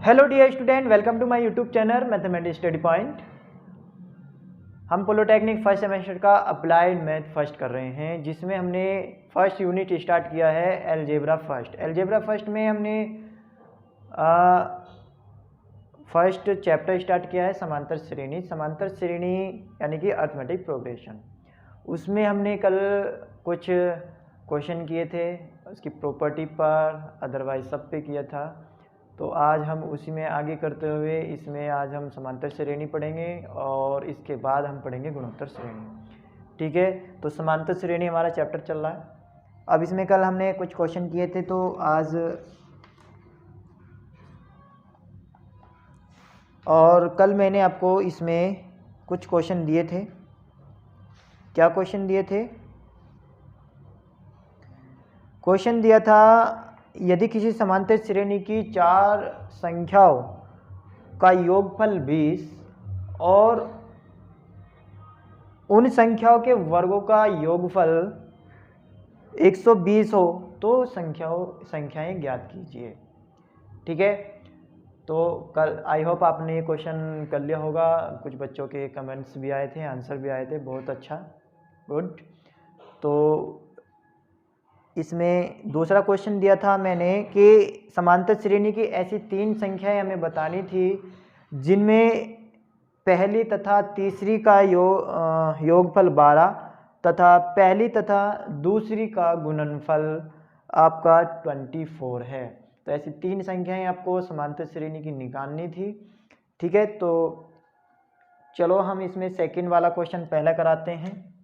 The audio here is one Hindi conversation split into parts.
Hello dear student, welcome to my YouTube channel mathematics study point. हम पॉलिटेक्निक फर्स्ट सेमेस्टर का अप्लाइड मैथ फर्स्ट कर रहे हैं, जिसमें हमने फर्स्ट यूनिट स्टार्ट किया है अलजेब्रा फर्स्ट। अलजेब्रा फर्स्ट में हमने फर्स्ट चैप्टर स्टार्ट किया है समांतर श्रेणी। समांतर श्रेणी यानी कि अर्थमेटिक प्रोग्रेशन। उसमें हमने कल कुछ क्वेश्चन किए थे उसकी प्रॉपर्टी पर, अदरवाइज सब पे किया था। तो आज हम उसी में आगे करते हुए इसमें आज हम समांतर श्रेणी पढ़ेंगे और इसके बाद हम पढ़ेंगे गुणोत्तर श्रेणी। ठीक है, तो समांतर श्रेणी हमारा चैप्टर चल रहा है। अब इसमें कल हमने कुछ क्वेश्चन किए थे, तो आज और कल मैंने आपको इसमें कुछ क्वेश्चन दिए थे। क्या क्वेश्चन दिए थे? क्वेश्चन दिया था, यदि किसी समांतर श्रेणी की 4 संख्याओं का योगफल 20 और उन संख्याओं के वर्गों का योगफल 120 हो तो संख्याएं ज्ञात कीजिए। ठीक है, तो कल आई होप आपने ये क्वेश्चन कर लिया होगा। कुछ बच्चों के कमेंट्स भी आए थे, आंसर भी आए थे, बहुत अच्छा, गुड। तो इसमें दूसरा क्वेश्चन दिया था मैंने कि समांतर श्रेणी की ऐसी 3 संख्याएं हमें बतानी थी जिनमें पहली तथा तीसरी का योगफल 12 तथा पहली तथा दूसरी का गुणनफल आपका 24 है। तो ऐसी 3 संख्याएं आपको समांतर श्रेणी की निकालनी थी। ठीक है, तो चलो हम इसमें सेकंड वाला क्वेश्चन पहला कराते हैं।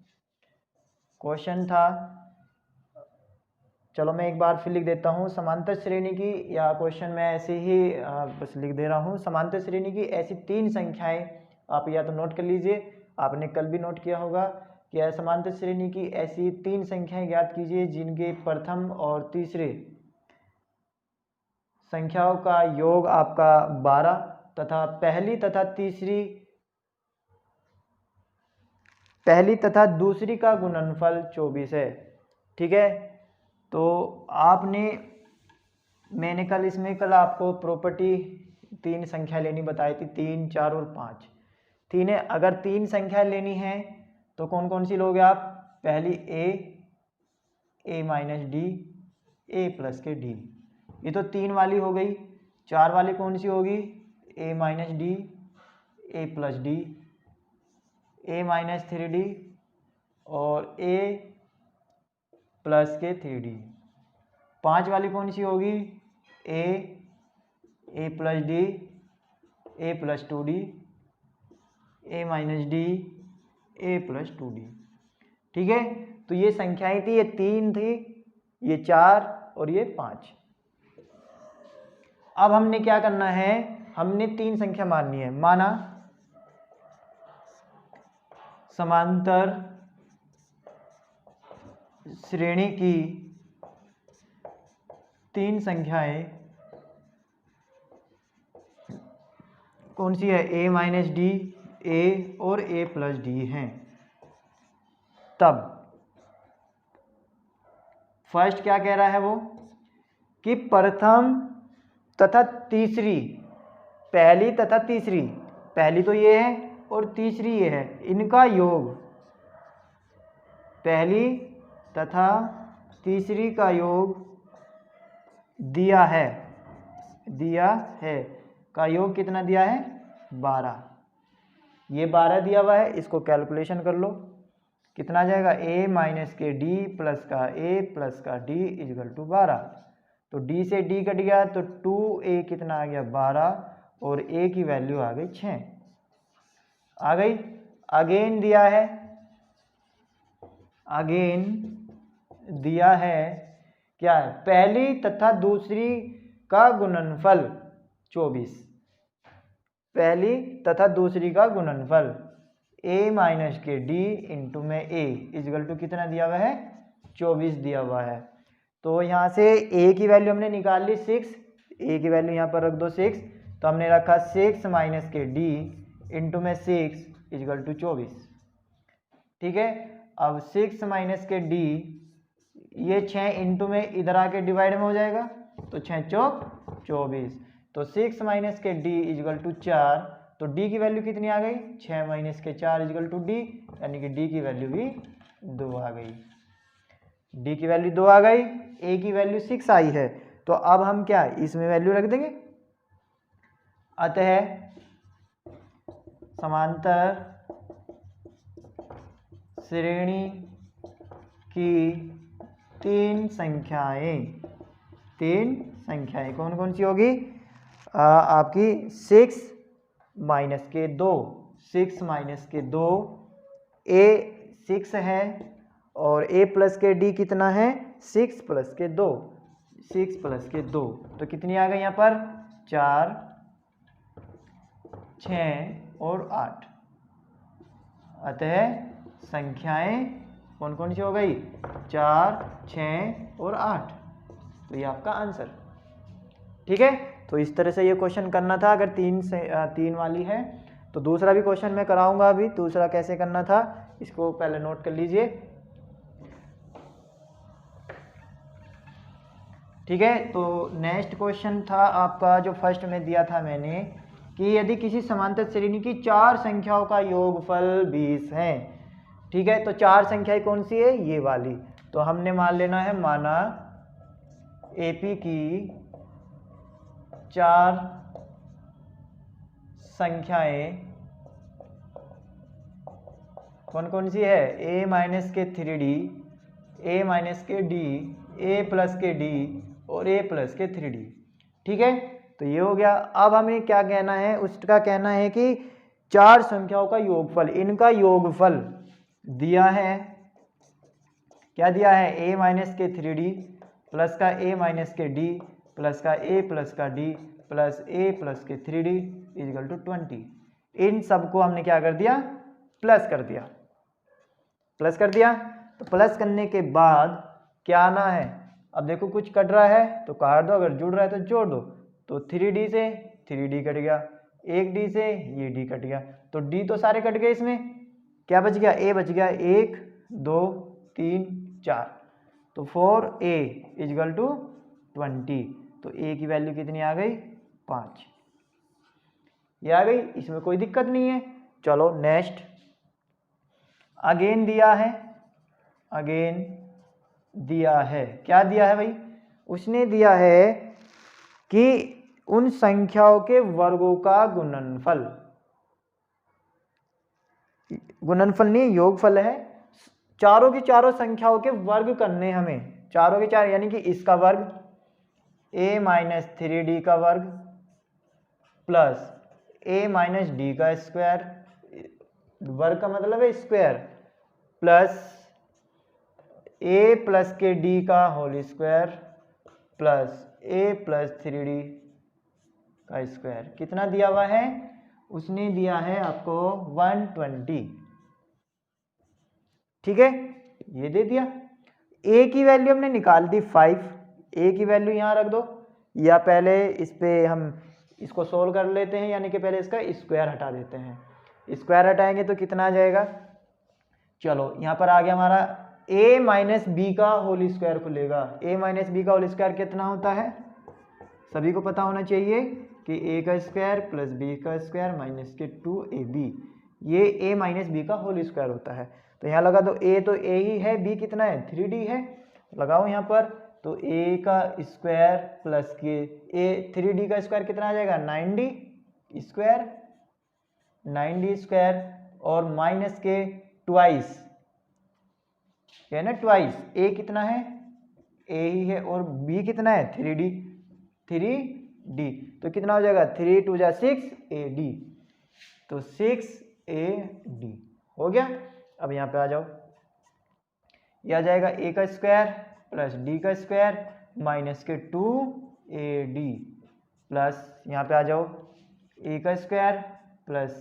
क्वेश्चन था, चलो मैं एक बार फिर लिख देता हूँ समांतर श्रेणी की, या क्वेश्चन मैं ऐसे ही बस लिख दे रहा हूँ। समांतर श्रेणी की ऐसी 3 संख्याएं आप या तो नोट कर लीजिए, आपने कल भी नोट किया होगा कि समांतर श्रेणी की ऐसी 3 संख्याएं ज्ञात कीजिए जिनके प्रथम और तीसरे संख्याओं का योग आपका 12 तथा पहली तथा दूसरी का गुणनफल 24 है। ठीक है, तो मैंने कल आपको प्रॉपर्टी 3 संख्या लेनी बताई थी, 3, 4 और 5। 3 है, अगर 3 संख्या लेनी है तो कौन कौन सी लोगे आप? पहली a minus D, a plus के डी, ये तो 3 वाली हो गई। 4 वाली कौन सी होगी? a minus D, a plus D, a minus 3d और a प्लस के 3d। 5 वाली कौन सी होगी? a plus D, a plus 2d, a minus D, a plus 2d। ठीक है, तो ये संख्याएं थी, ये 3 थी, ये 4 और ये 5। अब हमने क्या करना है, हमने 3 संख्या माननी है। माना समांतर श्रेणी की 3 संख्याएं कौन सी है? a माइनस डी, a और a प्लस डी हैं। तब फर्स्ट क्या कह रहा है वो कि प्रथम तथा तीसरी, पहली तथा तीसरी, पहली तो ये है और तीसरी ये है, इनका योग, पहली तथा तीसरी का योग दिया है का योग कितना दिया है? 12। ये 12 दिया हुआ है, इसको कैलकुलेशन कर लो, कितना आ जाएगा? a माइनस के डी प्लस का a प्लस का d इजगल टू 12। तो d से d कट गया तो 2a कितना आ गया? 12 और a की वैल्यू आ गई 6 आ गई। अगेन दिया है क्या है? पहली तथा दूसरी का गुणनफल 24, पहली तथा दूसरी का गुणनफल a माइनस के d इंटू में a इजगल टू कितना दिया हुआ है? 24 दिया हुआ है। तो यहाँ से a की वैल्यू हमने निकाल ली 6, a की वैल्यू यहाँ पर रख दो 6, तो हमने रखा 6 माइनस के d इंटू में 6 इजगल टू 24। ठीक है, अब 6 माइनस के d, ये 6 इंटू में इधर आके डिवाइड में हो जाएगा, तो 6 चौक 24, तो 6 माइनस के डी इजगल टू 4, तो डी की वैल्यू कितनी आ गई, 6 माइनस के 4 इजगल टू डी, यानी कि डी की वैल्यू भी 2 आ गई। डी की वैल्यू 2 आ गई, ए की वैल्यू 6 आई है, तो अब हम क्या इसमें वैल्यू रख देंगे। अतः समांतर श्रेणी की तीन संख्याएं कौन कौन सी होगी, आपकी 6 माइनस के 2, 6 माइनस के 2, ए 6 है और ए प्लस के डी कितना है, 6 प्लस के 2, 6 प्लस के 2, तो कितनी आ गई यहाँ पर 4, 6 और 8। अतः संख्याएं कौन कौन सी हो गई, 4, 6 और 8, तो ये आपका आंसर। ठीक है, तो इस तरह से ये क्वेश्चन करना था। अगर 3 वाली है तो दूसरा भी क्वेश्चन मैं कराऊंगा। अभी दूसरा कैसे करना था इसको पहले नोट कर लीजिए। ठीक है, तो नेक्स्ट क्वेश्चन था आपका जो फर्स्ट में दिया था मैंने, कि यदि किसी समांतर श्रेणी की 4 संख्याओं का योगफल 20 है। ठीक है, तो 4 संख्याएं कौन सी है, ये वाली। तो हमने मान लेना है, माना एपी की 4 संख्याएं कौन कौन सी है, a माइनस के 3d, a माइनस के d, a प्लस के d और a प्लस के 3d। ठीक है, तो ये हो गया। अब हमें क्या कहना है, उसका कहना है कि 4 संख्याओं का योगफल, इनका योगफल दिया है, क्या दिया है, a माइनस के 3d प्लस का a माइनस के d प्लस का a प्लस का d प्लस a प्लस के 3d इजिकल टू 20। इन सबको हमने क्या कर दिया, प्लस कर दिया। प्लस कर दिया, तो प्लस करने के बाद क्या आना है, अब देखो कुछ कट रहा है तो काट दो, अगर जुड़ रहा है तो जोड़ दो। तो 3d से 3d कट गया, एक d से ये d कट गया, तो d तो सारे कट गए, इसमें क्या बच गया, a बच गया, 1 2 3 4, तो 4a इजिकल टू 20। तो a की वैल्यू कितनी आ गई, 5, ये आ गई, इसमें कोई दिक्कत नहीं है। चलो नेक्स्ट, अगेन दिया है, अगेन दिया है, क्या दिया है भाई, उसने दिया है कि उन संख्याओं के वर्गों का गुणनफल, गुणनफल नहीं योगफल है, चारों की चारों संख्याओं के वर्ग करने हमें, चारों के चार, यानी कि इसका वर्ग a माइनस 3d का वर्ग प्लस a माइनस डी का स्क्वायर, वर्ग का मतलब है स्क्वायर, प्लस a प्लस के d का whole square plus a plus 3d का स्क्वायर। कितना दिया हुआ है, उसने दिया है आपको 120। ठीक है, ये दे दिया। a की वैल्यू हमने निकाल दी 5, a की वैल्यू यहां रख दो, या पहले इस पे हम इसको सोल्व कर लेते हैं, यानी कि पहले इसका स्क्वायर हटा देते हैं। स्क्वायर हटाएंगे तो कितना आ जाएगा, चलो यहाँ पर आ गया हमारा a माइनस बी का होल स्क्वायर खुलेगा। a माइनस बी का होल स्क्वायर कितना होता है, सभी को पता होना चाहिए कि a का स्क्वायर प्लस b का स्क्वायर माइनस के 2ab, ये a माइनस बी का होल स्क्वायर होता है। तो यहाँ लगा दो, a तो a ही है, b कितना है 3d है, लगाओ यहाँ पर, तो a का स्क्वायर प्लस के a 3d का स्क्वायर कितना आ जाएगा 9d स्क्वायर, 9d स्क्वायर और माइनस के ट्वाइस, क्या है ना ट्वाइस, a कितना है a ही है और b कितना है 3d, 3d, तो कितना हो जाएगा 3 2 जा 6ad, तो 6ad हो गया। अब यहाँ पे आ जाओ, ये आ जाएगा a का स्क्वायर प्लस d का स्क्वायर माइनस के 2ad प्लस यहाँ पे आ जाओ a का स्क्वायर प्लस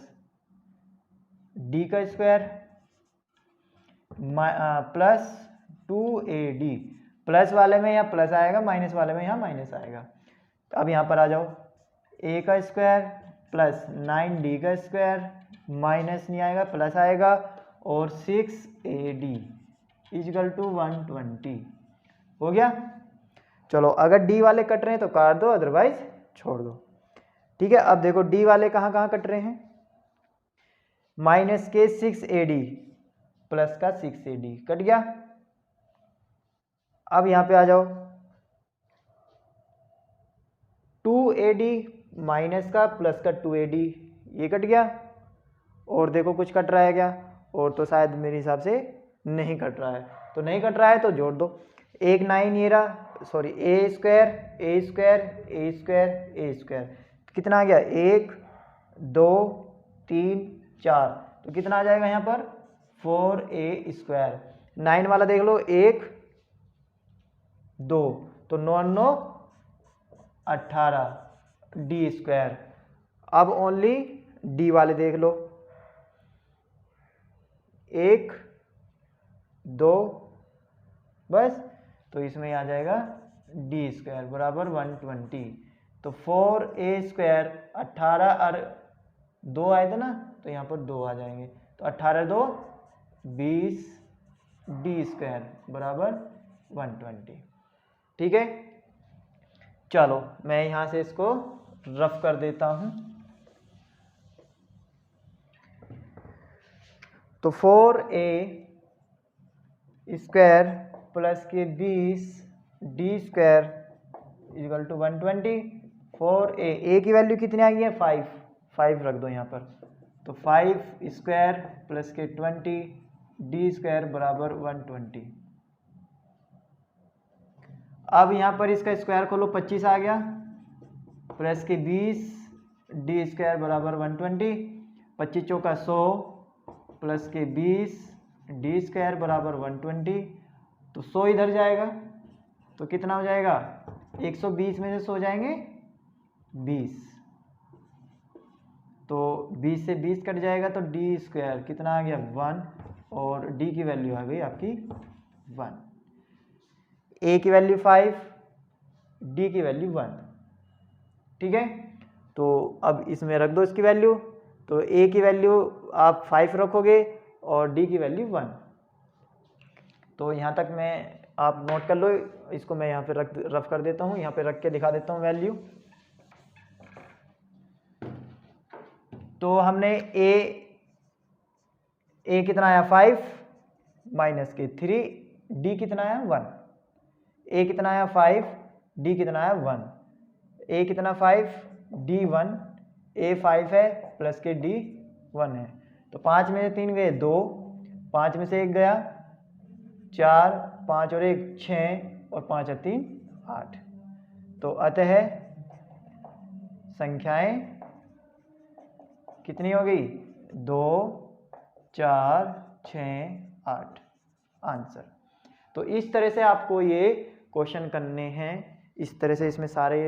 d का स्क्वायर प्लस 2ad, प्लस वाले में यहाँ प्लस आएगा, माइनस वाले में यहाँ माइनस आएगा। तो अब यहाँ पर आ जाओ, a का स्क्वायर प्लस 9d का स्क्वायर माइनस नहीं आएगा प्लस आएगा और 6ad इजिकल टू 120 हो गया। चलो अगर d वाले कट रहे हैं तो काट दो, अदरवाइज छोड़ दो। ठीक है, अब देखो डी वाले कहाँ कहाँ कट रहे हैं, माइनस के 6AD प्लस का 6AD कट गया। अब यहाँ पे आ जाओ, 2AD माइनस का प्लस का 2AD ये कट गया। और देखो कुछ कट रहा है क्या, और तो शायद मेरे हिसाब से नहीं कट रहा है, तो नहीं कट रहा है तो जोड़ दो। 1 9 ये रहा, सॉरी ए स्क्वायर कितना आ गया, 1 2 3 4, तो कितना आ जाएगा यहाँ पर 4A स्क्वायर। 9 वाला देख लो, 1 2, तो 9 9 18 डी स्क्वायर। अब ओनली डी वाले देख लो, 1 2 बस, तो इसमें आ जाएगा डी स्क्वायर बराबर 120। तो 4A स्क्वायर 18 और 2 आए थे ना, तो यहाँ पर 2 आ जाएंगे, तो 18 2 20 डी स्क्वायर बराबर 120। ठीक है, चलो मैं यहाँ से इसको रफ कर देता हूँ। तो 4A स्क्वायर प्लस के 20 D square equal to 120। 4A की वैल्यू कितनी आ गई है, 5 रख दो यहाँ पर, तो 5 स्क्वायर प्लस के 20 डी स्क्वायर बराबर 120। अब यहाँ पर इसका स्क्वायर खोलो, 25 आ गया, प्लस के 20 डी स्क्वायर बराबर 120। 25 चौका 100 प्लस के 20 डी स्क्वायर बराबर 120, तो 100 इधर जाएगा तो कितना हो जाएगा, 120 में से 100 जाएंगे 20, तो 20 से 20 कट जाएगा, तो डी स्क्वायर कितना आ गया 1, और डी की वैल्यू आ गई आपकी 1। ए की वैल्यू 5, डी की वैल्यू 1। ठीक है, तो अब इसमें रख दो इसकी वैल्यू, तो ए की वैल्यू आप 5 रखोगे और डी की वैल्यू 1। तो यहाँ तक मैं, आप नोट कर लो इसको, मैं यहाँ पे रफ कर देता हूँ, यहाँ पे रख के दिखा देता हूँ वैल्यू। तो हमने ए कितना आया 5 माइनस के 3, डी कितना आया 1। ए कितना आया 5, डी कितना आया 1। ए कितना 5, डी 1, ए 5 है प्लस के डी 1 है, तो 5 में से 3 गए 2, 5 में से 1 गया 4, 5 और 1 6, और 5 और 3 8। तो अतः संख्याएं कितनी हो गई, 2 4 6 8 आंसर। तो इस तरह से आपको ये क्वेश्चन करने हैं, इस तरह से इसमें सारे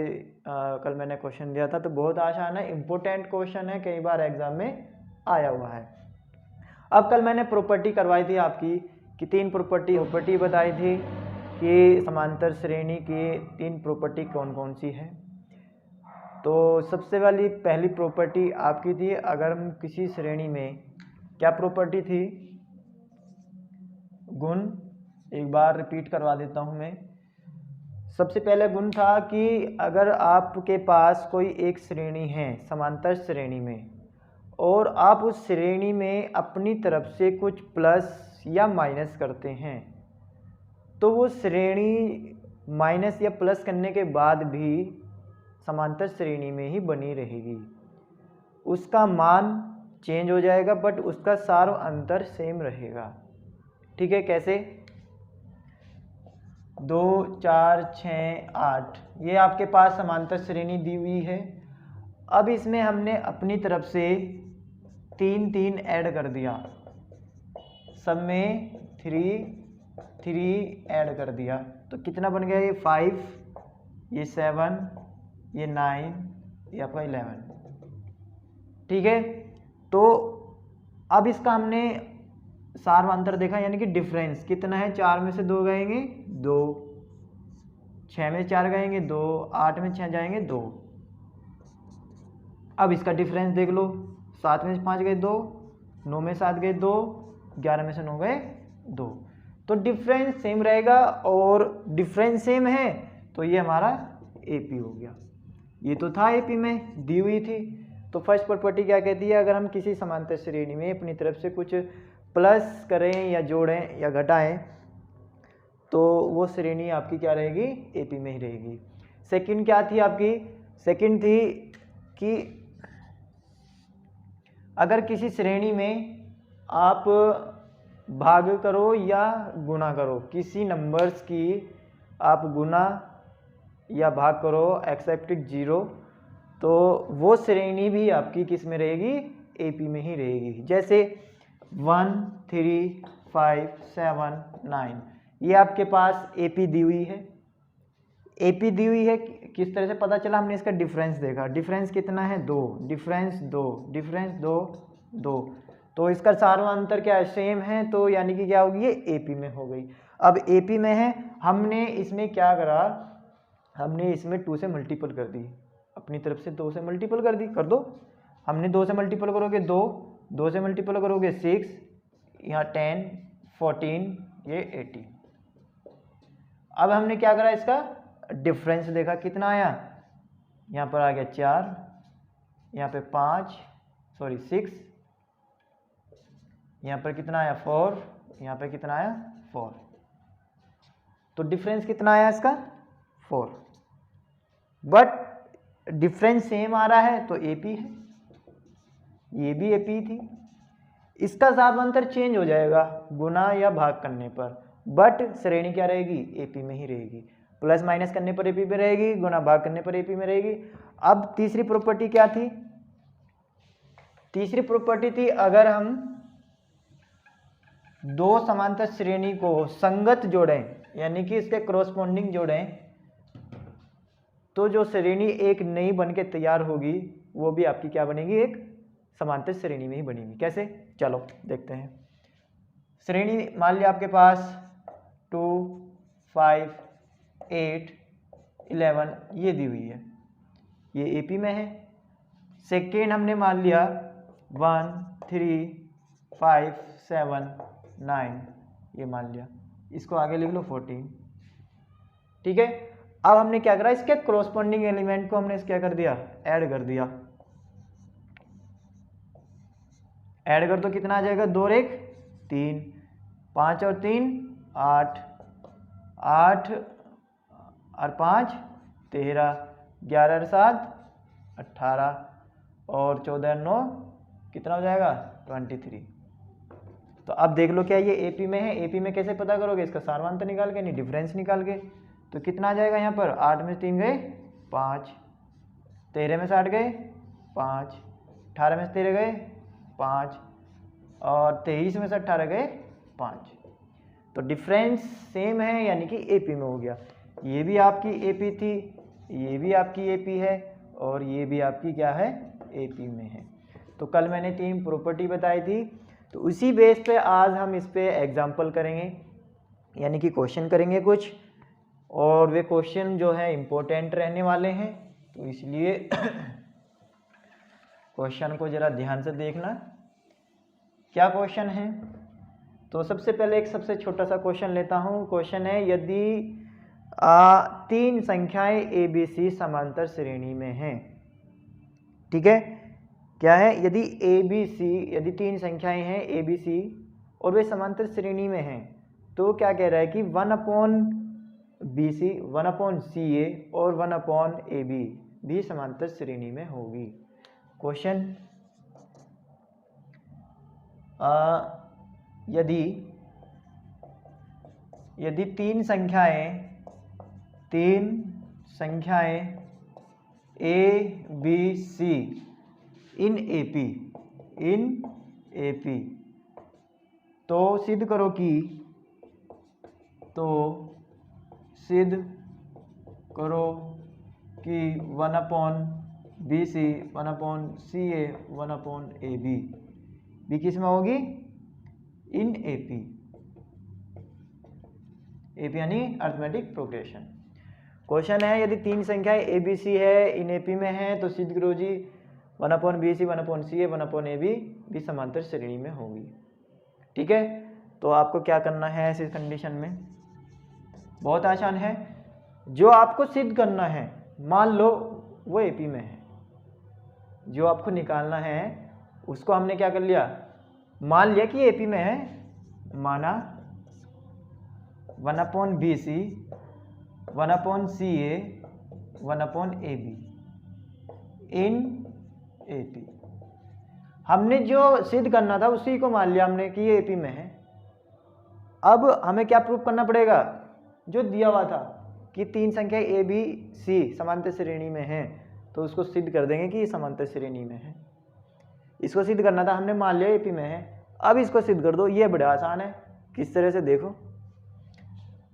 कल मैंने क्वेश्चन दिया था, तो बहुत आसान है, इम्पोर्टेंट क्वेश्चन है, कई बार एग्जाम में आया हुआ है। अब कल मैंने प्रॉपर्टी करवाई थी आपकी कि 3 प्रॉपर्टी बताई थी कि समांतर श्रेणी की 3 प्रॉपर्टी कौन कौन सी है। तो सबसे वाली पहली प्रॉपर्टी आपकी थी, अगर हम किसी श्रेणी में, क्या प्रॉपर्टी थी, गुण। एक बार रिपीट करवा देता हूँ मैं। सबसे पहले गुण था कि अगर आपके पास कोई एक श्रेणी है समांतर श्रेणी में, और आप उस श्रेणी में अपनी तरफ से कुछ प्लस या माइनस करते हैं, तो वो श्रेणी माइनस या प्लस करने के बाद भी समांतर श्रेणी में ही बनी रहेगी। उसका मान चेंज हो जाएगा बट उसका सार अंतर सेम रहेगा। ठीक है, कैसे, 2 4 6 8 ये आपके पास समांतर श्रेणी दी हुई है। अब इसमें हमने अपनी तरफ से 3 3 ऐड कर दिया, सब में 3 ऐड कर दिया, तो कितना बन गया, ये 5, ये 7, ये 9, ये आपका 11। ठीक है, तो अब इसका हमने सार अंतर देखा, यानी कि डिफरेंस कितना है, 4 में से 2 गएंगे 2, 6 में 4 गएंगे 2, 8 में 6 जाएंगे 2। अब इसका डिफरेंस देख लो, 7 में से 5 गए 2, 9 में 7 गए 2, 11 में से 9 गए 2। तो डिफरेंस सेम रहेगा, और डिफरेंस सेम है तो ये हमारा एपी हो गया। ये तो था एपी में, दी हुई थी। तो फर्स्ट प्रॉपर्टी क्या कहती है, अगर हम किसी समांतर श्रेणी में अपनी तरफ से कुछ प्लस करें या जोड़ें या घटाएं तो वो श्रेणी आपकी क्या रहेगी, एपी में ही रहेगी। सेकंड क्या थी आपकी, सेकंड थी कि अगर किसी श्रेणी में आप भाग करो या गुणा करो, किसी नंबर्स की आप गुणा या भाग करो एक्सेप्ट 0, तो वो श्रेणी भी आपकी किस में रहेगी, एपी में ही रहेगी। जैसे 1 3 5 7 9 ये आपके पास एपी दी हुई है। एपी दी हुई है, किस तरह से पता चला, हमने इसका डिफरेंस देखा, डिफरेंस कितना है 2, डिफरेंस 2, डिफरेंस 2 2, तो इसका सार्वधातुक क्या है, सेम है, तो यानी कि क्या होगी, ये एपी में हो गई। अब एपी में है, हमने इसमें क्या करा, हमने इसमें 2 से मल्टीपल कर दी, अपनी तरफ से 2 से मल्टीपल कर दी, कर दो। हमने 2 से मल्टीपल करोगे 2, 2 से मल्टीपल करोगे 6, यहाँ 10 14, ये 80। अब हमने क्या करा, इसका डिफरेंस देखा, कितना आया, यहाँ पर आ गया 4, यहाँ पे 6, यहाँ पर कितना आया 4, यहाँ पे कितना आया 4, तो डिफरेंस कितना आया इसका 4, बट डिफरेंस सेम आ रहा है तो एपी है, ये भी एपी थी। इसका सार्वधातुक चेंज हो जाएगा गुना या भाग करने पर, बट श्रेणी क्या रहेगी, एपी में ही रहेगी। प्लस माइनस करने पर एपी में रहेगी, गुना भाग करने पर एपी में रहेगी। अब तीसरी प्रॉपर्टी क्या थी, तीसरी प्रॉपर्टी थी अगर हम दो समांतर श्रेणी को संगत जोड़ें, यानी कि इसके क्रॉसपोंडिंग जोड़ें, तो जो श्रेणी एक नई बन के तैयार होगी वो भी आपकी क्या बनेगी, एक समांतर श्रेणी में ही बनेगी। कैसे, चलो देखते हैं। श्रेणी मान लिया आपके पास 2 5 8 11 ये दी हुई है, ये एपी में है। सेकेंड हमने मान लिया 1 3 5 7 9 ये मान लिया, इसको आगे लिख लो 14, ठीक है। अब हमने क्या करा, इसके क्रॉसपोंडिंग एलिमेंट को हमने क्या कर दिया, ऐड कर दिया। ऐड कर तो कितना आ जाएगा, 2 और 1 3, 5 और 3 8, 8 और 5 13, 11 और 7 18 और 14 और 9 कितना हो जाएगा 23। तो अब देख लो क्या ये एपी में है, एपी में कैसे पता करोगे, इसका सार्वधातुक निकाल के, नहीं डिफरेंस निकाल के। तो कितना आ जाएगा यहाँ पर, 8 में 3 गए 5, 13 में से 8 गए 5, 18 में से 13 गए 5 और 23 में से 18 गए 5। तो डिफरेंस सेम है, यानी कि एपी में हो गया। ये भी आपकी एपी थी, ये भी आपकी एपी है और ये भी आपकी क्या है, एपी में है। तो कल मैंने 3 प्रॉपर्टी बताई थी, तो उसी बेस पे आज हम इस पे एग्जाम्पल करेंगे, यानी कि क्वेश्चन करेंगे कुछ, और वे क्वेश्चन जो है इम्पोर्टेंट रहने वाले हैं, तो इसलिए क्वेश्चन को ज़रा ध्यान से देखना। क्या क्वेश्चन है, तो सबसे पहले एक सबसे छोटा सा क्वेश्चन लेता हूँ। क्वेश्चन है, यदि 3 संख्याएं ए बी सी समांतर श्रेणी में हैं, ठीक है, क्या है, यदि ए बी सी, यदि 3 संख्याएं हैं ए बी सी और वे समांतर श्रेणी में हैं, तो क्या कह रहा है कि 1/BC 1/CA और 1/AB भी समांतर श्रेणी में होगी। क्वेश्चन, यदि 3 संख्याएं ए बी सी इन एपी, तो सिद्ध करो कि 1/BC 1/CA 1/AB भी किस में होगी, इन एपी यानी अरिथमेटिक प्रोग्रेशन। क्वेश्चन है, यदि 3 संख्याएं ए बी सी है, इन एपी में है, तो सिद्ध करो जी 1/BC 1/CA 1/AB भी समांतर श्रेणी में होगी। ठीक है, तो आपको क्या करना है ऐसी कंडीशन में, बहुत आसान है। जो आपको सिद्ध करना है, मान लो वो एपी में है। जो आपको निकालना है उसको हमने क्या कर लिया, मान लिया कि एपी में है, माना 1/BC 1/CA 1/AB in AP. हमने जो सिद्ध करना था उसी को मान लिया हमने कि ये एपी में है। अब हमें क्या प्रूफ करना पड़ेगा, जो दिया हुआ था कि तीन संख्या ए बी सी समांतर श्रेणी में है, तो उसको सिद्ध कर देंगे कि ये समांतर श्रेणी में है। इसको सिद्ध करना था, हमने मान लिया एपी में है। अब इसको सिद्ध कर दो, ये बड़ा आसान है। किस तरह से, देखो,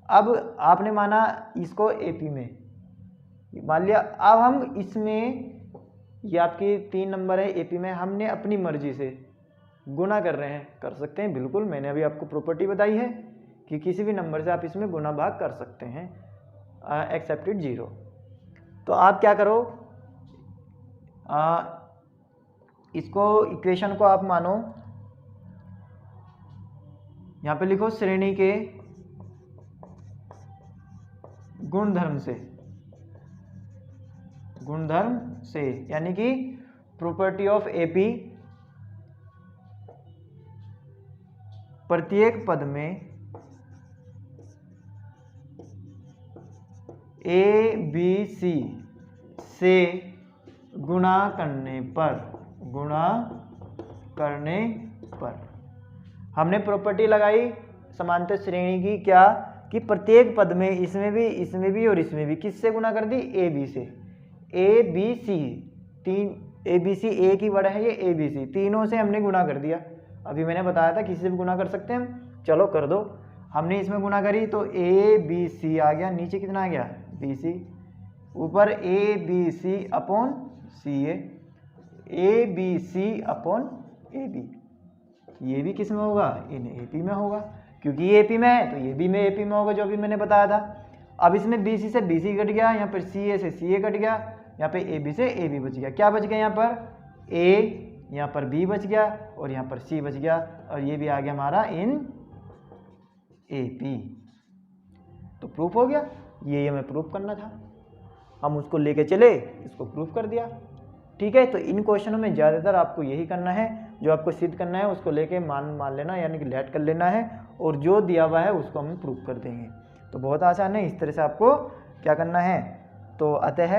अब आपने माना इसको एपी में, मान लिया। अब हम इसमें, ये आपकी 3 नंबर है एपी में, हमने अपनी मर्जी से गुना कर रहे हैं, कर सकते हैं बिल्कुल। मैंने अभी आपको प्रॉपर्टी बताई है कि किसी भी नंबर से आप इसमें गुना भाग कर सकते हैं, एक्सेप्टेड 0। तो आप क्या करो, इसको इक्वेशन को आप मानो, यहाँ पे लिखो श्रेणी के गुणधर्म से, यानी कि प्रॉपर्टी ऑफ एपी, प्रत्येक पद में ए बी सी से गुणा करने पर हमने प्रॉपर्टी लगाई समांतर श्रेणी की, क्या कि प्रत्येक पद में, इसमें भी और इसमें भी, किससे गुणा कर दी, ए बी से। ए बी सी, तीन ए बी सी, ए की वर्ड है ये, ए बी सी, तीनों से हमने गुणा कर दिया। अभी मैंने बताया था किसी से भी गुणा कर सकते हैं हम, चलो कर दो। हमने इसमें गुणा करी तो ए बी सी आ गया, नीचे कितना आ गया, बी सी, ऊपर A B C upon C A B C upon A B. ये भी किस में होगा, इन एपी में होगा, क्योंकि ये एपी में है तो ये भी में एपी में होगा, जो अभी मैंने बताया था। अब इसमें BC से BC कट गया, यहाँ पर CA से CA कट गया, यहाँ पे AB से AB बच गया। क्या बच गया, यहाँ पर A, यहाँ पर B बच गया और यहाँ पर C बच गया, और ये भी आ गया हमारा इन AP। तो प्रूफ हो गया, ये हमें प्रूफ करना था, हम उसको लेके चले, इसको प्रूफ कर दिया। ठीक है, तो इन क्वेश्चनों में ज़्यादातर आपको यही करना है, जो आपको सिद्ध करना है उसको लेके मान लेना, यानी कि लेट कर लेना है, और जो दिया हुआ है उसको हम प्रूफ कर देंगे। तो बहुत आसान है, इस तरह से आपको क्या करना है। तो अतः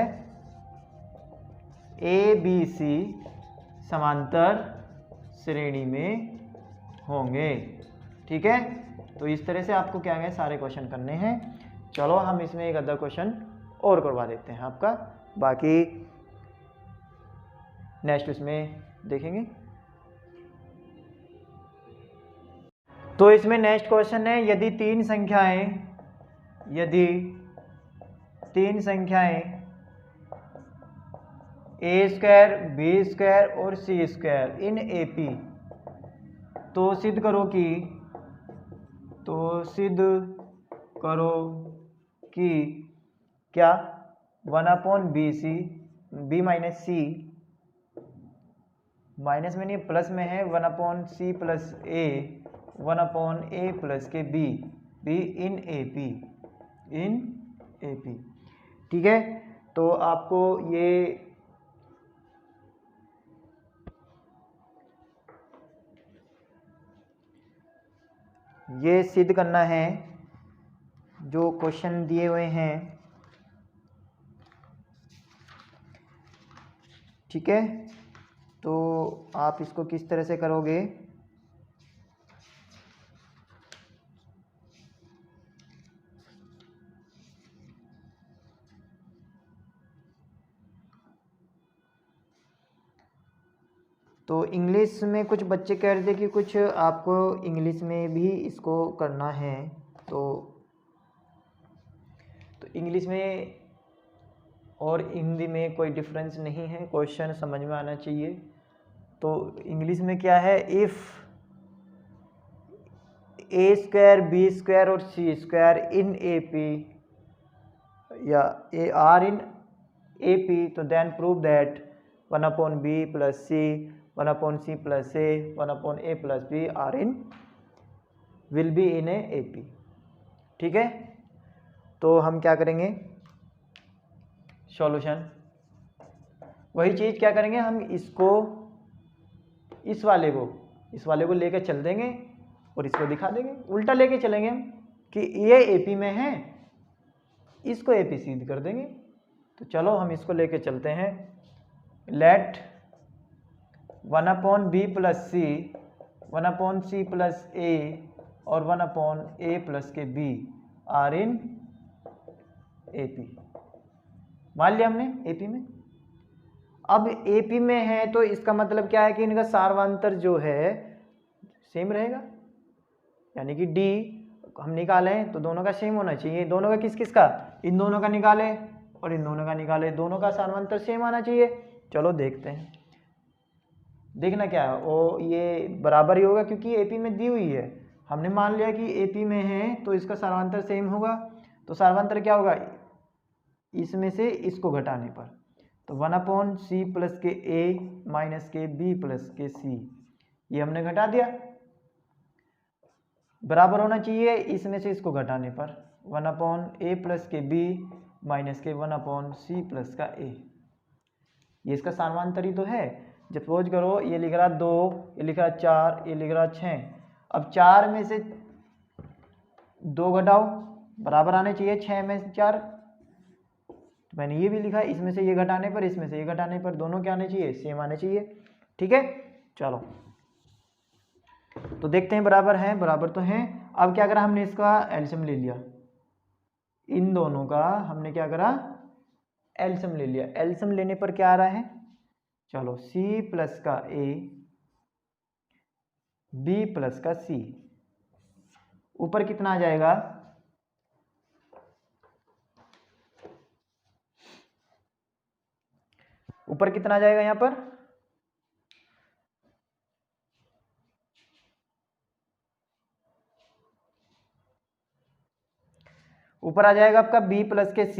ए बी सी समांतर श्रेणी में होंगे। ठीक है, तो इस तरह से आपको क्या है, सारे क्वेश्चन करने हैं। चलो हम इसमें एक आधा क्वेश्चन और करवा देते हैं आपका, बाकी नेक्स्ट उसमें देखेंगे। तो इसमें नेक्स्ट क्वेश्चन है, यदि तीन संख्याएं ए स्क्वायर, बी स्क्वायर और सी स्क्वायर इन एपी, तो सिद्ध करो कि क्या 1/BC, B माइनस सी, माइनस में नहीं प्लस में है, 1/C plus A 1/A plus के B इन AP। ठीक है, तो आपको ये सिद्ध करना है, जो क्वेश्चन दिए हुए हैं। ठीक है, तो आप इसको किस तरह से करोगे, तो इंग्लिश में कुछ बच्चे कह रहे थे कि कुछ आपको इंग्लिश में भी इसको करना है, तो इंग्लिश में और हिंदी में कोई डिफरेंस नहीं है, क्वेश्चन समझ में आना चाहिए। तो इंग्लिश में क्या है, if A square, B square और सी स्क्वायर इन AP या आर इन AP, तो then prove that 1/B plus C 1/C plus A 1/A plus B are in will be in AP। ठीक है, तो हम क्या करेंगे, सॉल्यूशन वही चीज़ क्या करेंगे हम, इसको इस वाले को लेकर चल देंगे और इसको दिखा देंगे, उल्टा लेके चलेंगे हम कि ये AP में है, इसको AP सिद्ध कर देंगे। तो चलो हम इसको लेके चलते हैं। Late 1/b + c 1/c + a और 1/a + के b आर इन AP। मान लिया हमने AP में। अब AP में है तो इसका मतलब क्या है कि इनका सार्वंतर जो है सेम रहेगा, यानी कि D हम निकालें तो दोनों का सेम होना चाहिए। दोनों का किस किस का, इन दोनों का निकाले और इन दोनों का निकाले, दोनों का सार्वंतर सेम आना चाहिए। चलो देखते हैं, देखना क्या है, वो ये बराबर ही होगा क्योंकि AP में दी हुई है। हमने मान लिया कि AP में है तो इसका सार्वंतर सेम होगा। तो सार्वंतर क्या होगा, इसमें से इसको घटाने पर, तो 1/c + के a - के b + के c, ये हमने घटा दिया। बराबर होना चाहिए इसमें से इसको घटाने पर 1/a + के b - के 1/c + का a। ये इसका सार्वंतर ही तो है। जब सपोज करो ये लिख रहा 2, ये लिख रहा 4, ये लिख रहा 6। अब 4 में से 2 घटाओ, बराबर आने चाहिए 6 में से 4। तो मैंने ये भी लिखा, इसमें से ये घटाने पर, इसमें से ये घटाने पर, दोनों क्या आने चाहिए, सेम आने चाहिए। ठीक है, चलो तो देखते हैं बराबर हैं, बराबर तो हैं। अब क्या करा हमने, इसका एलसीएम ले लिया, इन दोनों का हमने क्या करा, एलसीएम ले लिया। एलसीएम लेने पर क्या आ रहा है, चलो c + का a b + का c, ऊपर कितना आ जाएगा, ऊपर कितना आ जाएगा यहाँ पर, ऊपर आ जाएगा आपका b + के c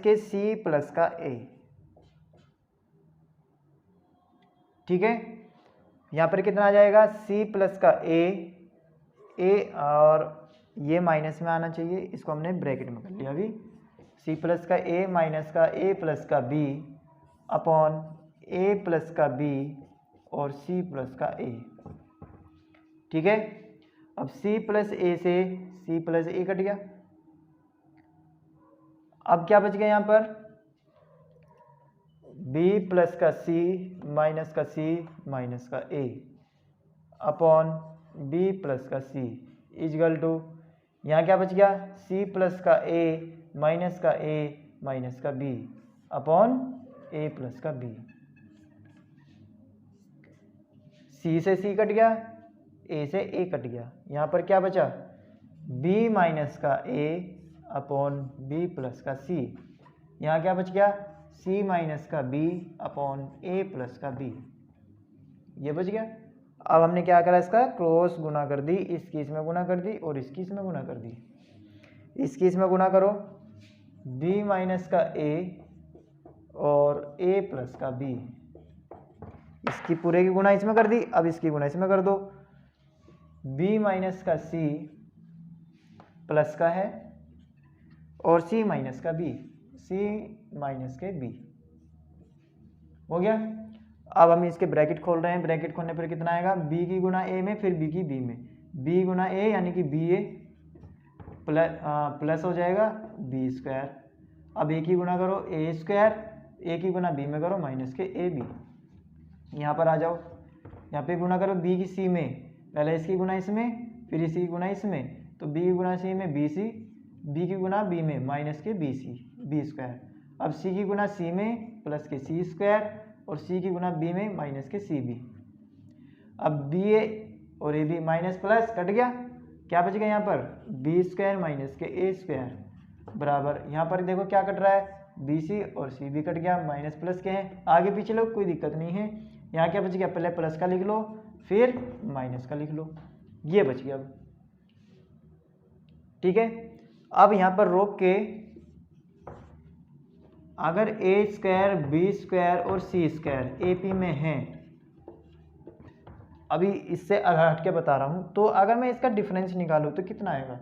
- के c + का a। ठीक है, यहाँ पर कितना आ जाएगा, c + का a और ये माइनस में आना चाहिए, इसको हमने ब्रैकेट में कर लिया अभी, c + का a - का a + का b अपॉन a + का b और c + का a। ठीक है, अब c + a से c + a कट गया। अब क्या बच गया यहाँ पर, b + का c - का c - का a अपॉन b + का c इजगल टू, यहाँ क्या बच गया, c + का a - का a - का b अपॉन a + का b। c से c कट गया, a से a कट गया, यहाँ पर क्या बचा, b - का a अपॉन b + का c, यहाँ क्या बच गया, c - का b अपॉन a + का b, ये बच गया। अब हमने क्या करा, इसका क्रॉस गुना कर दी, इसकी इसमें गुना कर दी और इसकी इसमें गुना कर दी। इसकी इसमें गुना करो, b - का a और a + का b, इसकी पूरे की गुना इसमें कर दी, अब इसकी गुना इसमें कर दो, b - का c प्लस का है और c - का b, c - के b, हो गया। अब हम इसके ब्रैकेट खोल रहे हैं, ब्रैकेट खोलने पर कितना आएगा, b की गुना a में, फिर b की b में, b गुना a यानी कि ba प्लस हो जाएगा b²। अब a की गुना करो a², a की गुना b में करो - के ab। यहाँ पर आ जाओ, यहाँ पे गुना करो b की c में, पहले इसकी गुना इसमें, फिर इसकी गुना इसमें, तो b की गुना c में bc, b की गुना b में - के bc b²। अब c की गुना c में प्लस के c² और c की गुना b में - के cb। अब ba और ab माइनस प्लस कट गया, क्या बच गया यहाँ पर, b² - के a² बराबर, यहाँ पर देखो क्या कट रहा है, bc और cb कट गया, माइनस प्लस के हैं, आगे पीछे लो कोई दिक्कत नहीं है। यहाँ क्या बच गया, पहले प्लस का लिख लो फिर माइनस का लिख लो, ये बच गया अब। ठीक है, अब यहाँ पर रोक के अगर a² b² और c² AP में हैं, अभी इससे हट के बता रहा हूं, तो अगर मैं इसका डिफरेंस निकालूं तो कितना आएगा,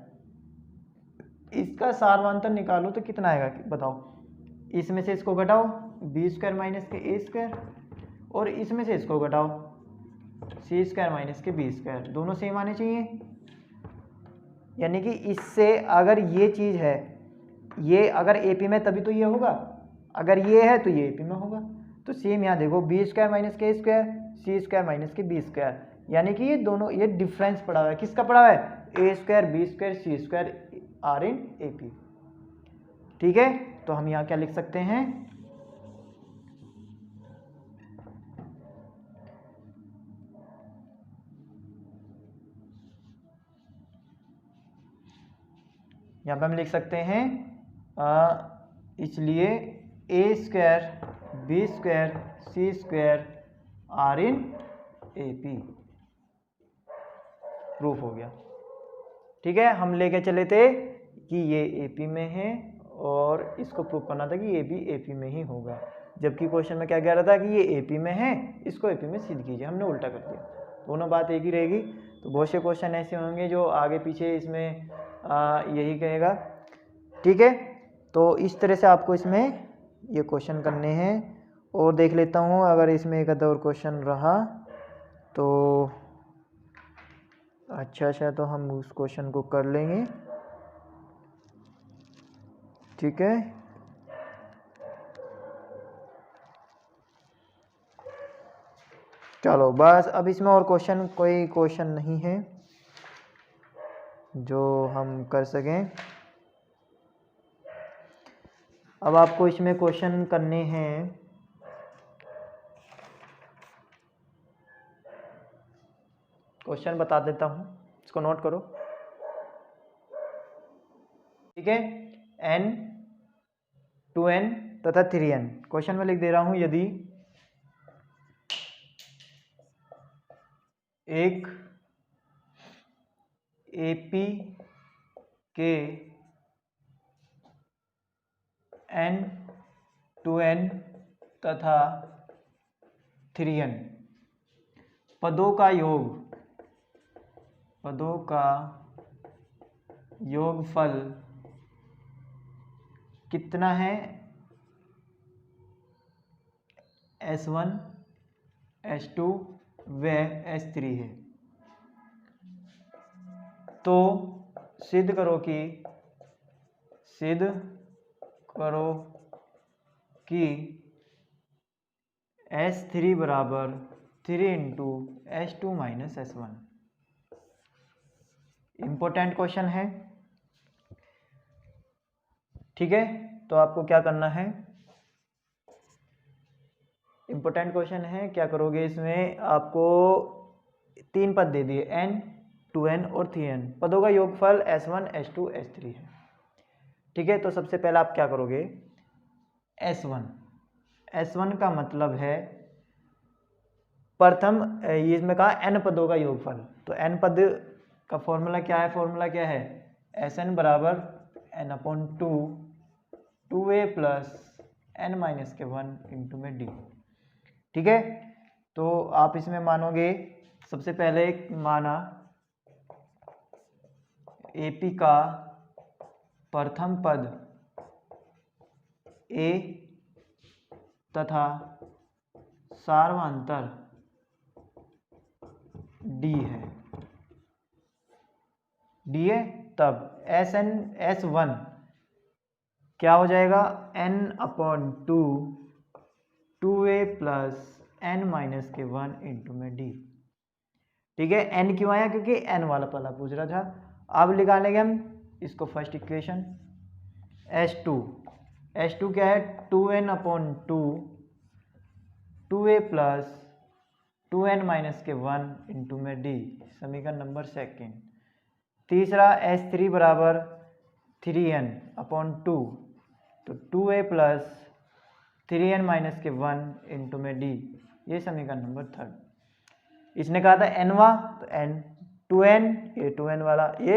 इसका सार्वंतर निकालूं तो कितना आएगा बताओ, इसमें से इसको घटाओ बी स्क्वायर माइनस के ए स्क्वायर, और इसमें से इसको घटाओ सी स्क्वायर माइनस के बी स्क्वायर, दोनों सेम आने चाहिए। यानी कि इससे अगर ये चीज़ है, ये अगर एपी में तभी तो ये होगा, अगर ये है तो ये एपी में होगा। तो सेम यहाँ देखो बी स्क्वायर माइनस के स्क्वायर सी स्क्वायर माइनस के बी स्क्वायर, यानी कि ये दोनों ये डिफरेंस पड़ा हुआ है, किसका पड़ा हुआ है, A square B square C square are in AP. ठीक है, तो हम यहाँ क्या लिख सकते हैं, यहाँ पे हम लिख सकते हैं इसलिए A square B square C square are in A P, proof हो गया। ठीक है, हम लेके चले थे कि ये ए पी में है और इसको प्रूफ करना था कि ये भी ए पी में ही होगा, जबकि क्वेश्चन में क्या कह रहा था कि ये ए पी में है, इसको ए पी में सिद्ध कीजिए, हमने उल्टा कर दिया, दोनों बात एक ही रहेगी। तो बहुत से क्वेश्चन ऐसे होंगे जो आगे पीछे इसमें यही कहेगा। ठीक है, तो इस तरह से आपको इसमें ये क्वेश्चन करने हैं। और देख लेता हूँ अगर इसमें एक आधा और क्वेश्चन रहा तो अच्छा तो हम उस क्वेश्चन को कर लेंगे। ठीक है, चलो बस अब इसमें और क्वेश्चन, कोई क्वेश्चन नहीं है जो हम कर सकें। अब आपको इसमें क्वेश्चन करने हैं, क्वेश्चन बता देता हूं, इसको नोट करो। ठीक है, n 2n तथा 3n, क्वेश्चन में लिख दे रहा हूं, यदि एक एपी के n 2n तथा 3n पदों का योगफल कितना है, S1 S2 व S3 है, तो सिद्ध करो कि S3 बराबर 3 into S2 minus S1। Important question है। ठीक है, तो आपको क्या करना है, इम्पोर्टेंट क्वेश्चन है, क्या करोगे इसमें, आपको 3 पद दे दिए n 2n और 3n, पदों का योगफल S1 S2 S3 है। ठीक है, तो सबसे पहले आप क्या करोगे, S1 का मतलब है प्रथम, ये इसमें कहा n पदों का योगफल, तो n पद का फॉर्मूला क्या है, Sn बराबर n/2 2a plus n minus के 1 इंटू में d। ठीक है, तो आप इसमें मानोगे, सबसे पहले माना एपी का प्रथम पद a तथा सार्वंतर d है, तब S1 क्या हो जाएगा, n/2 2a plus n minus के 1 इंटू में d। ठीक है, n क्यों आया, क्योंकि n वाला पहला पूछ रहा था। अब निकालेंगे हम इसको फर्स्ट इक्वेशन, S2 क्या है, 2n/2 2a plus 2n minus के 1 इंटू में d, समीकरण नंबर सेकेंड। तीसरा S3 बराबर 3n/2, तो 2a प्लस 3n माइनस के 1 इंटू में d, ये समीकरण नंबर थर्ड। इसने कहा था nवा, तो n 2n, ये 2n वाला, ये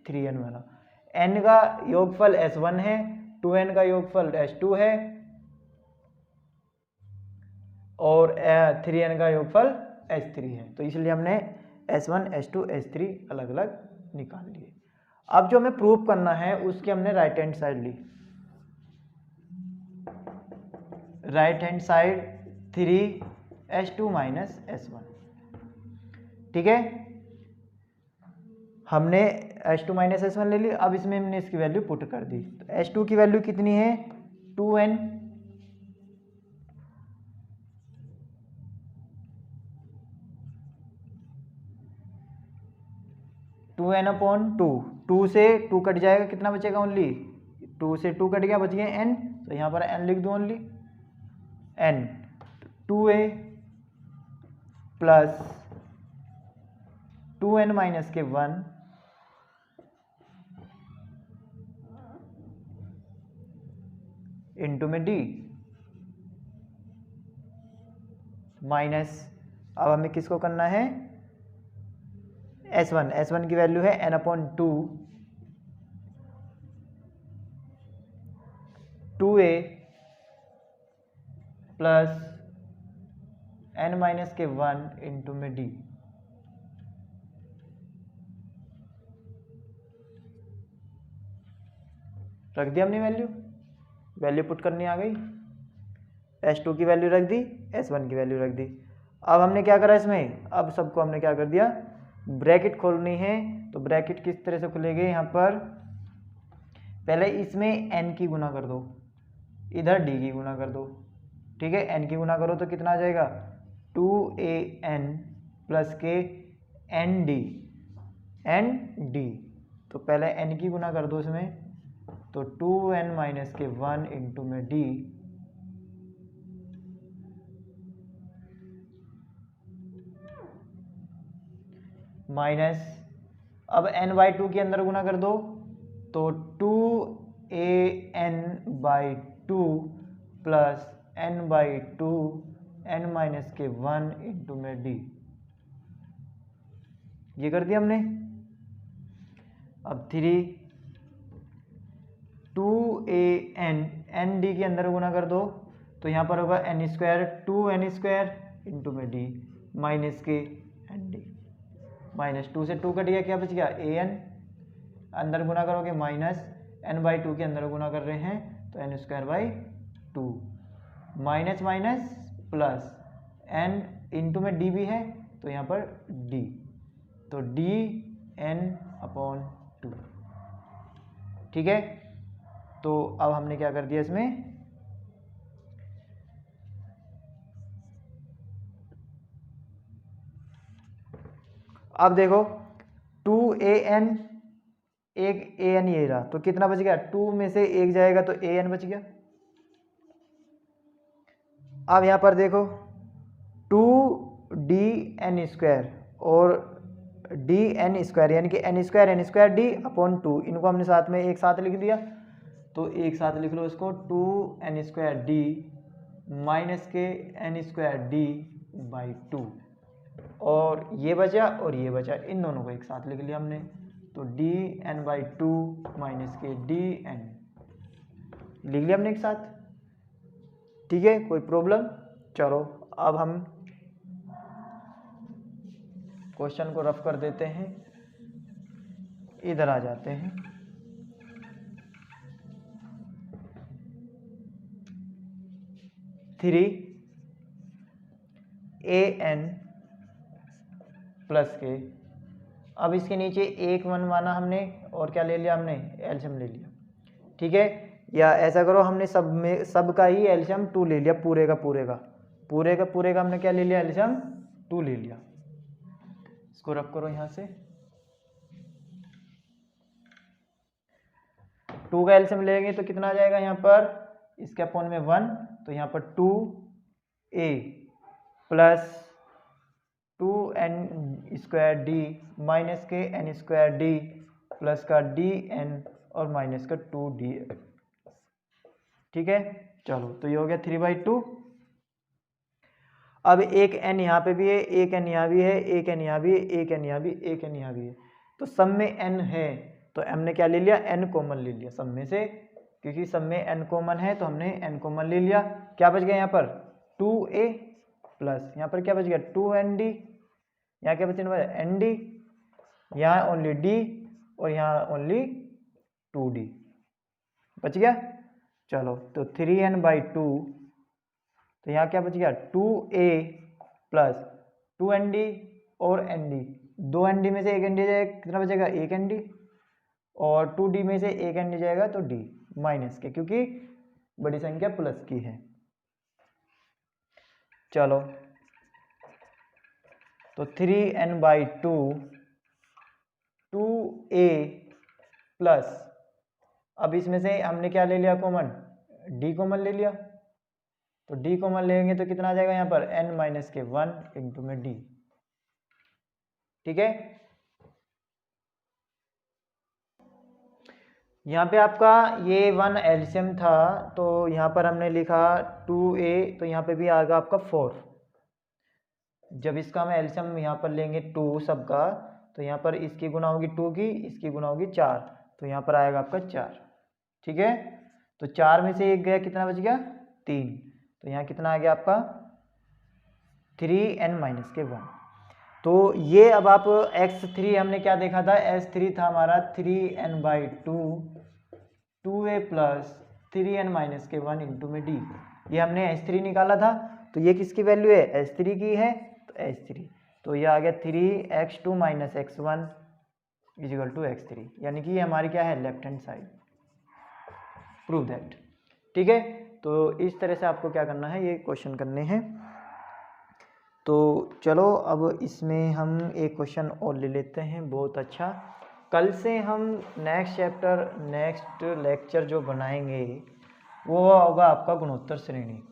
3n वाला, n का योगफल S1 है, 2n का योगफल S2 है और 3n का योगफल S3 है, तो इसलिए हमने S1 S2 S3 अलग अलग निकाल लिए। अब जो हमें प्रूफ करना है उसकी हमने राइट हैंड साइड ली, right hand side 3s2 minus s1। ठीक है, हमने s2 माइनस s1 ले ली। अब इसमें हमने इसकी वैल्यू पुट कर दी, तो s2 की वैल्यू कितनी है 2n, 2n/2, 2 से 2 कट जाएगा, कितना बचेगा ओनली 2 से 2 कट गया, बच गया n, तो यहाँ पर n लिख दो only n, 2a plus 2n minus के 1 इंटू में d माइनस, अब हमें किसको करना है s1 की वैल्यू है n/2, 2a plus n minus के 1 इंटू में d। रख दिया हमने वैल्यू पुट करनी आ गई, s2 की वैल्यू रख दी, s1 की वैल्यू रख दी। अब हमने क्या करा इसमें, अब सबको हमने क्या कर दिया, ब्रैकेट खोलनी है, तो ब्रैकेट किस तरह से खुलेगी, यहाँ पर पहले इसमें n की गुना कर दो, इधर d की गुना कर दो। ठीक है, n की गुना करो तो कितना आ जाएगा 2an प्लस के nd, तो पहले n की गुना कर दो इसमें, तो 2n माइनस के 1 इंटू में d माइनस, अब n/2 के अंदर गुना कर दो, तो 2an/2 plus n/2 n minus के 1 इंटू में d, ये कर दिया हमने। अब 2an nd के अंदर गुना कर दो, तो यहाँ पर होगा n², 2n² इंटू में d माइनस के nd, माइनस 2 से 2 कट गया, क्या बच गया an, अंदर गुना करोगे माइनस n/2 के अंदर गुना कर रहे हैं तो n²/2 minus minus plus n into में d भी है तो यहाँ पर d, तो dn/2। ठीक है, तो अब हमने क्या कर दिया इसमें, अब देखो 2an, एक an ये रहा, तो कितना बच गया, 2 में से 1 जाएगा तो an बच गया। अब यहाँ पर देखो 2dn² और dn² यानी कि n²d/2, इनको हमने साथ में एक साथ लिख दिया, तो एक साथ लिख लो इसको, 2n²d माइनस के n²d/2, और ये बचा और ये बचा, इन दोनों को एक साथ लिख लिया हमने, तो dn/2 माइनस के dn लिख लिया हमने एक साथ। ठीक है, कोई प्रॉब्लम, चलो अब हम क्वेश्चन को रफ कर देते हैं, इधर आ जाते हैं। थ्री an प्लस के, अब इसके नीचे 1 1 माना हमने, और क्या ले लिया हमने, एलसीएम ले लिया। ठीक है, या ऐसा करो, हमने सब का ही एलसीएम 2 ले लिया, पूरे का हमने क्या ले लिया, एलसीएम 2 ले लिया। इसको रफ करो यहाँ से, 2 का एलसीएम लेंगे तो कितना आ जाएगा, यहाँ पर इसके अपॉन में 1, तो यहाँ पर 2a प्लस 2n² माइनस के n² प्लस का dn और माइनस का 2d। ठीक है, चलो तो ये हो गया 3/2। अब एक n यहाँ पे भी है, एक n यहाँ भी है, एक n यहाँ भी है, एक n यहाँ भी, एक n यहाँ भी है, तो सब में n है, तो हमने क्या ले लिया, n कॉमन ले लिया सब में से, क्योंकि सब में n कॉमन है तो हमने n कॉमन ले लिया। क्या बच गया यहाँ पर 2a प्लस, यहाँ पर क्या बच गया 2nd, यहाँ क्या बचने वाला nd, यहाँ ओनली d और यहाँ ओनली 2d बच गया। चलो तो 3n/2 तो यहाँ क्या बच गया 2a प्लस 2nd और nd, 2nd में से 1nd जाएगा, कितना बचेगा 1nd, और 2d में से 1nd जाएगा तो d माइनस के, क्योंकि बड़ी संख्या प्लस की है। चलो तो 3n/2 2a प्लस, अब इसमें से हमने क्या ले लिया कॉमन, d कॉमन ले लिया, तो d कॉमन लेंगे तो कितना आ जाएगा यहाँ पर n-1 इंटू में d। ठीक है, यहाँ पे आपका ये 1 एलसीएम था, तो यहाँ पर हमने लिखा 2a, तो यहाँ पे भी आएगा आपका 4। जब इसका हम एलसीएम यहाँ पर लेंगे 2 सबका, तो यहाँ पर इसकी गुना होगी 2 की, इसकी गुना होगी 4, तो यहाँ पर आएगा आपका 4। ठीक है, तो 4 में से 1 गया, कितना बच गया 3, तो यहाँ कितना आ गया आपका 3n-1। तो ये अब आप x3 हमने क्या देखा था, s3 था हमारा 3n/2 2a plus 3n-1 into में d, ये हमने s3 निकाला था, तो ये किसकी वैल्यू है s3 की है, तो s3, तो ये आ गया 3x2 minus x1 is equal to x3, यानी कि ये हमारी क्या है left hand side, prove that. ठीक है, तो इस तरह से आपको क्या करना है, ये क्वेश्चन करने हैं। तो चलो अब इसमें हम एक क्वेश्चन और ले लेते हैं, बहुत अच्छा। कल से हम नेक्स्ट चैप्टर, नेक्स्ट लेक्चर जो बनाएंगे वो होगा आपका गुणोत्तर श्रेणी।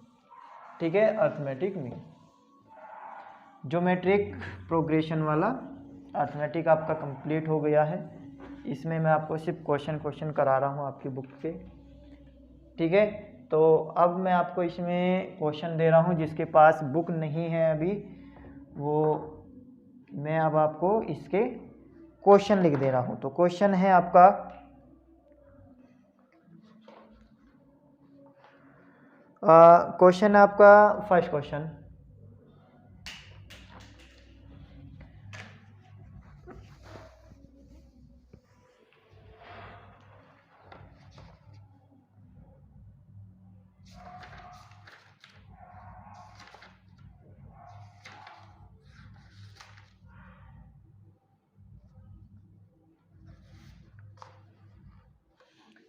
ठीक है, अर्थमेटिक में ज्योमेट्रिक प्रोग्रेशन वाला अर्थमेटिक आपका कंप्लीट हो गया है। इसमें मैं आपको सिर्फ क्वेश्चन करा रहा हूँ आपकी बुक के। ठीक है, तो अब मैं आपको इसमें क्वेश्चन दे रहा हूँ, जिसके पास बुक नहीं है अभी, वो मैं अब आपको इसके क्वेश्चन लिख दे रहा हूँ। तो क्वेश्चन है आपका क्वेश्चन है आपका फर्स्ट क्वेश्चन,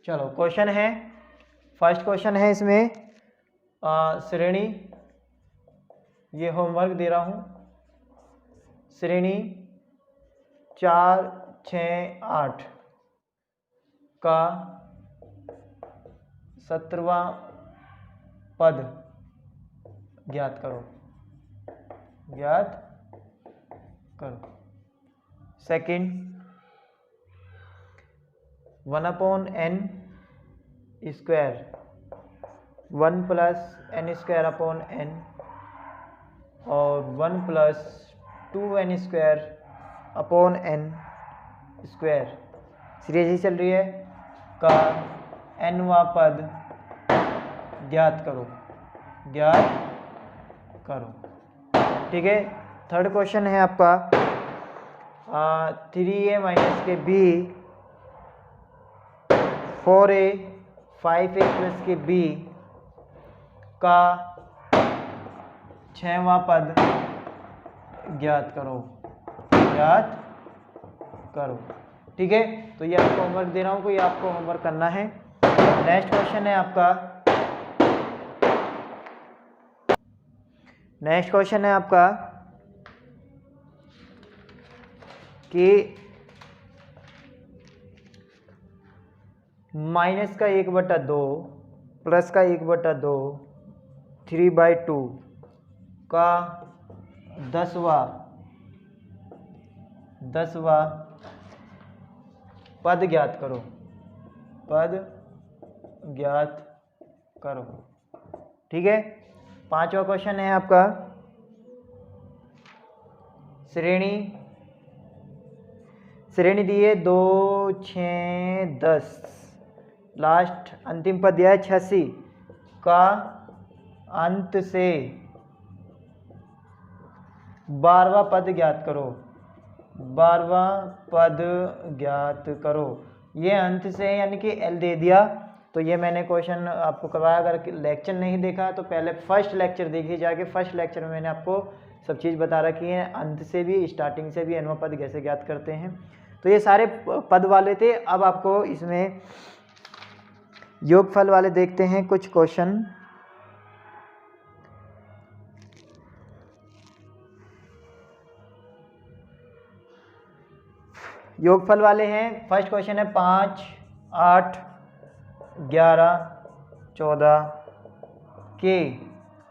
चलो क्वेश्चन है, फर्स्ट क्वेश्चन है इसमें श्रेणी, ये होमवर्क दे रहा हूँ, श्रेणी 4, 6, 8 का 17वां पद ज्ञात करो, ज्ञात करो। Second 1/n square 1 plus n square upon n और 1 plus 2n square upon n square, series ही चल रही है, का nवां पद ज्ञात करो, ज्ञात करो। ठीक है, थर्ड क्वेश्चन है आपका 3a माइनस के b 4a 5a प्लस के b का 6वां पद ज्ञात करो, ज्ञात करो। ठीक है, तो ये आपको होमवर्क दे रहा हूँ, कोई आपको होमवर्क करना है। नेक्स्ट क्वेश्चन है आपका, नेक्स्ट क्वेश्चन है आपका कि माइनस का 1/2 प्लस का 1/2 3/2 का 10वां पद ज्ञात करो, पद ज्ञात करो। ठीक है, पांचवा क्वेश्चन है आपका श्रेणी दी है 2, 6, 10, लास्ट अंतिम पद दिया है 86 का अंत से 12वां पद ज्ञात करो, 12वां पद ज्ञात करो। ये अंत से यानी कि एल दे दिया, तो ये मैंने क्वेश्चन आपको करवाया। अगर लेक्चर नहीं देखा तो पहले फर्स्ट लेक्चर देखिए जाके। फर्स्ट लेक्चर में मैंने आपको सब चीज़ बता रखी है, अंत से भी स्टार्टिंग से भी एनवा पद कैसे ज्ञात करते हैं। तो ये सारे पद वाले थे। अब आपको इसमें योगफल वाले देखते हैं कुछ क्वेश्चन। योगफल वाले हैं। फर्स्ट क्वेश्चन है 5, 8, 11, 14 के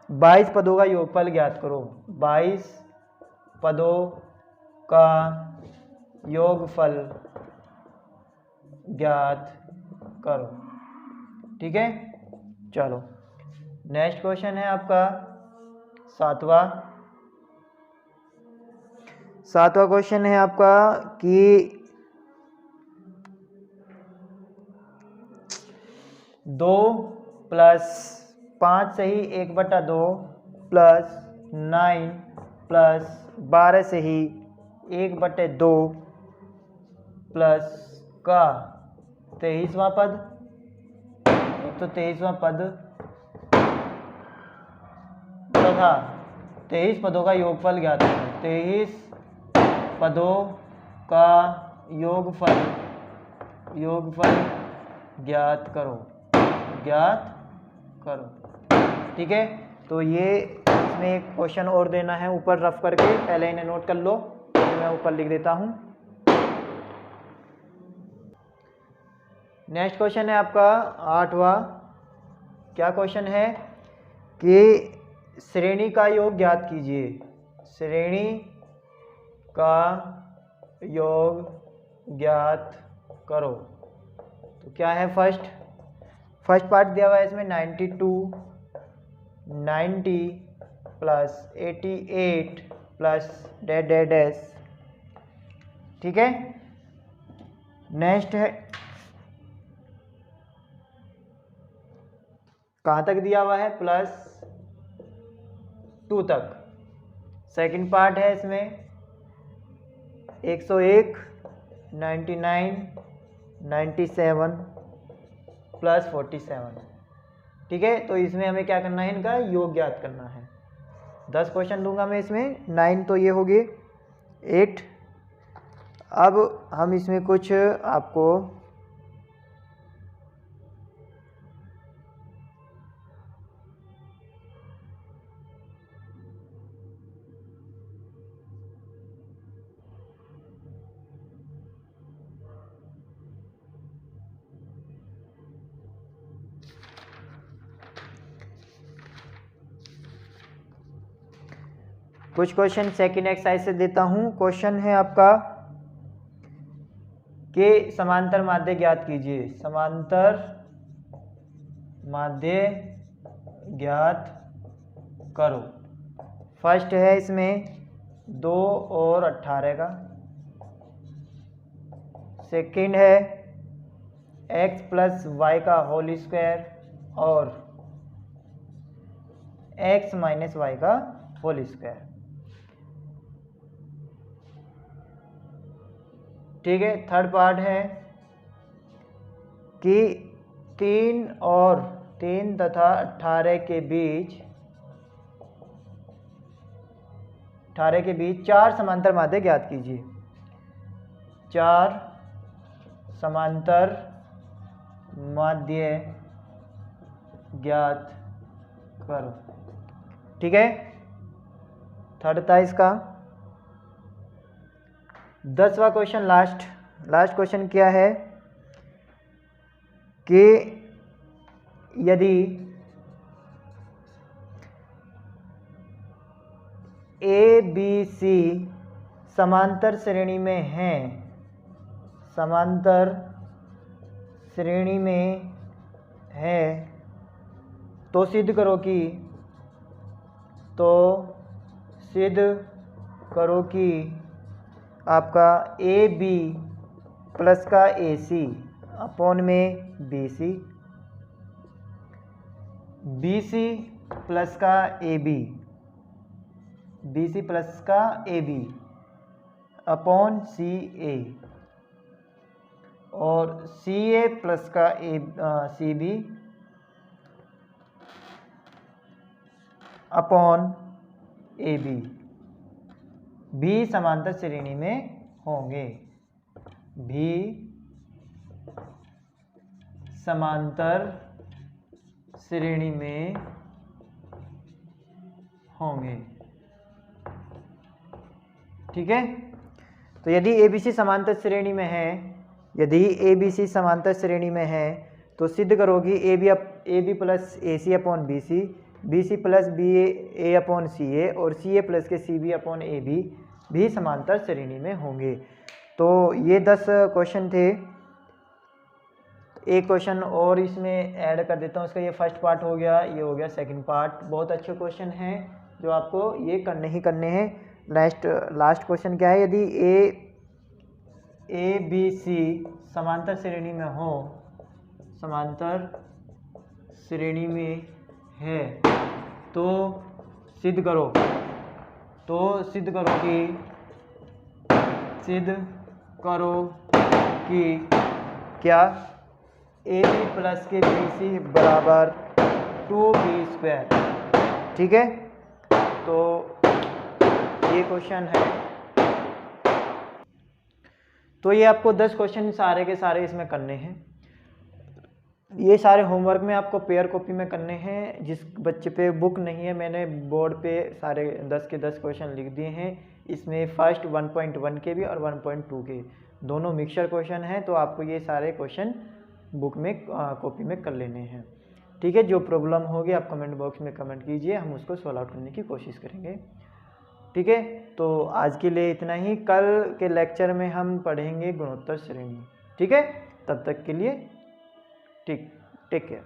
22 पदों का योगफल ज्ञात करो। 22 पदों का योगफल ज्ञात करो। ठीक है, चलो नेक्स्ट क्वेश्चन है आपका सातवां क्वेश्चन है आपका कि 2 + 5 सही 1/2 + 9 + 12 सही 1/2 प्लस का 23वां पद। तो 23वां पद तथा 23 पदों का योगफल ज्ञात करो। 23 पदों का योगफल ज्ञात करो। ठीक है, तो ये इसमें एक क्वेश्चन और देना है ऊपर रफ करके, पहले इन्हें नोट कर लो। मैं ऊपर लिख देता हूँ। नेक्स्ट क्वेश्चन है आपका 8वां। क्या क्वेश्चन है कि श्रेणी का योग ज्ञात कीजिए। श्रेणी का योग ज्ञात करो। तो क्या है, फर्स्ट पार्ट दिया हुआ है इसमें 92, 90 + 88 + डैश। ठीक है, नेक्स्ट है कहाँ तक दिया हुआ है, +2 तक। सेकंड पार्ट है इसमें 101, 99, 97 + 47। ठीक है, तो इसमें हमें क्या करना है, इनका योग ज्ञात करना है। 10 क्वेश्चन दूंगा मैं इसमें। 9 तो ये हो गए, 8। अब हम इसमें कुछ आपको कुछ क्वेश्चन सेकंड एक्सरसाइज से देता हूं। क्वेश्चन है आपका कि समांतर माध्य ज्ञात कीजिए। समांतर माध्य ज्ञात करो। फर्स्ट है इसमें 2 और 18 का। सेकंड है x + y का होल स्क्वायर और x - y का होल स्क्वायर। ठीक है, थर्ड पार्ट है कि 3 तथा 18 के बीच 4 समांतर माध्य ज्ञात कीजिए। 4 समांतर माध्य ज्ञात करो। ठीक है, थर्ड था इसका। 10वां क्वेश्चन लास्ट क्वेश्चन क्या है कि यदि ए बी सी समांतर श्रेणी में हैं, तो सिद्ध करो कि आपका ए बी प्लस का ए सी अपॉन में B C, B C plus का A B, B C plus का A B upon C A और CA प्लस का CB अपॉन AB भी समांतर श्रेणी में होंगे, भी समांतर श्रेणी में होंगे। ठीक है, तो यदि ABC समांतर श्रेणी में है, यदि ABC समांतर श्रेणी में है तो सिद्ध करोगी AB plus AC upon BC, BC plus BA upon CA और CA प्लस के CB अपॉन AB भी समांतर श्रेणी में होंगे। तो ये 10 क्वेश्चन थे। एक क्वेश्चन और इसमें ऐड कर देता हूँ, इसका ये फर्स्ट पार्ट हो गया, ये हो गया सेकंड पार्ट। बहुत अच्छे क्वेश्चन हैं जो आपको ये करने ही करने हैं। लास्ट क्वेश्चन क्या है, यदि ABC समांतर श्रेणी में हो, समांतर श्रेणी में है तो सिद्ध करो, कि क्या AB प्लस के BC बराबर 2B²। ठीक है, तो ये क्वेश्चन है। तो ये आपको 10 क्वेश्चन सारे के सारे इसमें करने हैं। ये सारे होमवर्क में आपको पेयर कॉपी में करने हैं। जिस बच्चे पे बुक नहीं है, मैंने बोर्ड पे सारे 10 के 10 क्वेश्चन लिख दिए हैं। इसमें फर्स्ट 1.1 के भी और 1.2 के दोनों मिक्सचर क्वेश्चन हैं, तो आपको ये सारे क्वेश्चन बुक में कॉपी में कर लेने हैं। ठीक है, जो प्रॉब्लम होगी आप कमेंट बॉक्स में कमेंट कीजिए, हम उसको सॉल्व आउट करने की कोशिश करेंगे। ठीक है, तो आज के लिए इतना ही। कल के लेक्चर में हम पढ़ेंगे गुणोत्तर श्रेणी। ठीक है, तब तक के लिए टेक केयर।